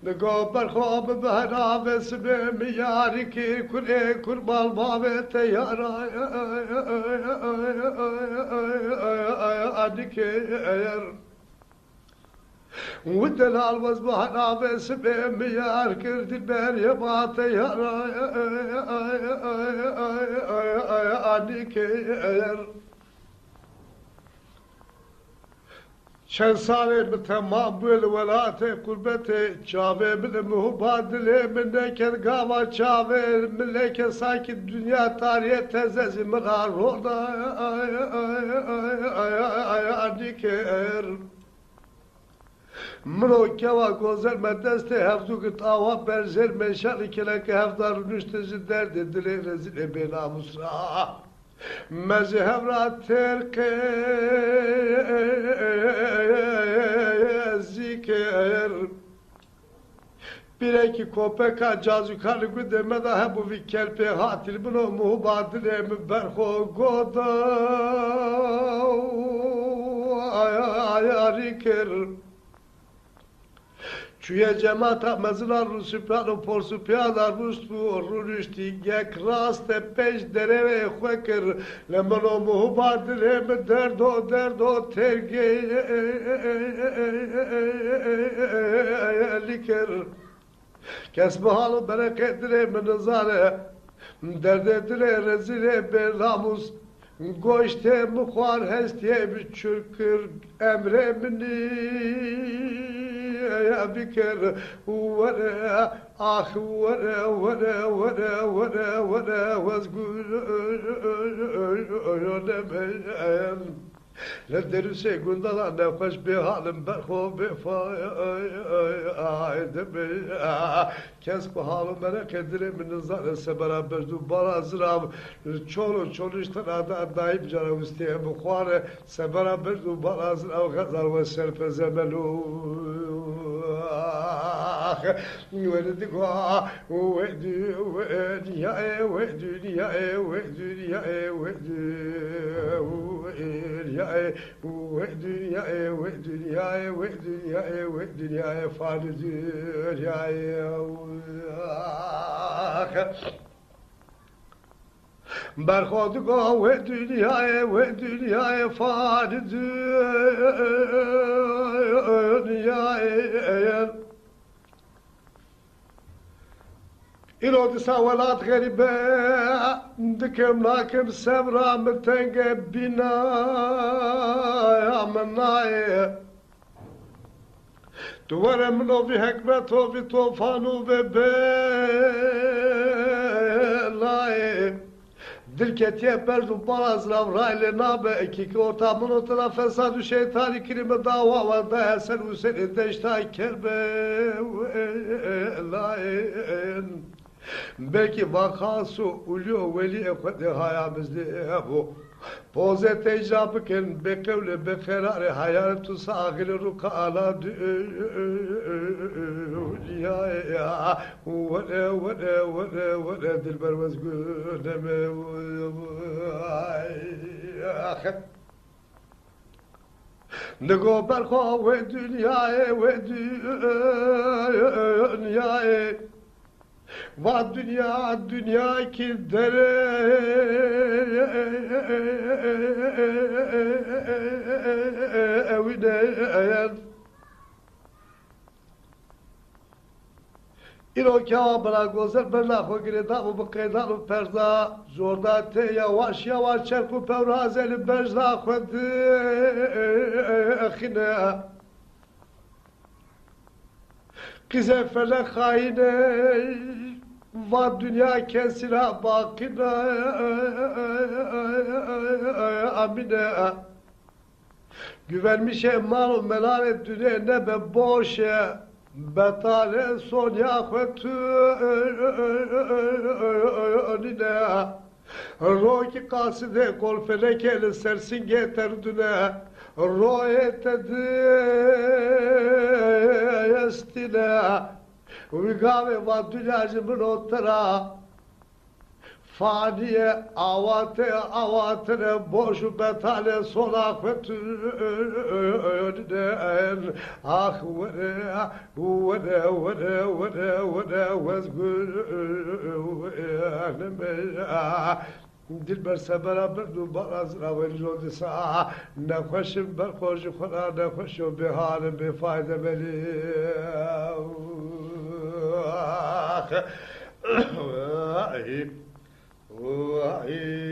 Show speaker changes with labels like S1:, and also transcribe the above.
S1: لقوا برخواب بهنا بسبه مياري كي كل كربال بابه تيارا أدكير والدلال وزبهنا بسبه ميار كرد البر يبا تيارا أدكير چند سال به تمام بول ولات قربت چاوه من مهبادله من نکر گاوا چاوه من نکر ساکی دنیا تاریه تزز مرار رودا دیکر منو کوا گوزر مدست هفزو گت آوا برزر منشالی کلک هفدار نشتز درد دلی رزیل بیناموس را مذهب را ترک ذکر bireki kopeka cazükarı güdeme daha bu vikelpe hatil bunu muhbadile mi berho goda ayarikir Çüye cemaata mezılar rusupyano porsupyadar rustu rurüşti gek raste peş dereve xwekir lemano muhbadile mi derdo terge likir Kesbe halı bereketire mi nizare derdedire rezile bir namus Goşte mukhar hestiye bir çürkür emremini ya bikir vere ah vere vazgur ölemeyen لدرسي قلت لا نفش بحالم برخو بفايد كسب حالم بنا كدري من نظر سبرا بردو برا زرام çoluştan adayıp canım isteye bukhare sebera berdu barazın av gazar ve serfezemelu ولدقوا ودوا يا ودوا يا ودوا يا ودوا يا ودوا يا ودوا يا ودوا يا ودوا يا فادوا يا برخودگاه و دنیای فاد دنیای إلو تساولات غريبة دكم لكم سمرا متنق بنا يا مناي دوار منو في حكمة وفي طوفان وفي بلاي Dilketiye berdu barazlav raylı nabe ekiki ortamın o tarafa sadü şeytani kirime dava var da esen Hüseyin deşta kerbe lain belki vakası uluyor veli ekvedi hayamızda bu Poze tecrübüken bekevle beferare hayaletu sahili ruka ala ya vere dilber vezgûneme Nego berkha ve dünyaya Va dünya ki dere evine eğer İro kâbına gozer berla khogire bu bqeydan perda zorda te yavaş çerku pevrazeli berza khodi akhina Kize felek haine va dünya kesira bakina amine güvenmişe mal melanet dünya ne be boşe betale son yakvetu önüne Roki kaside kol felekeli sersin geterdüne Royetedi estine Vigave va dünyacımın otara فانی آواتر boş betale solak ve tüden ah vere vezgül دلبر بeraber دو باز راوی جود سا نخوشم بر خوش خدا نخوشم به حال به فایده بلی وای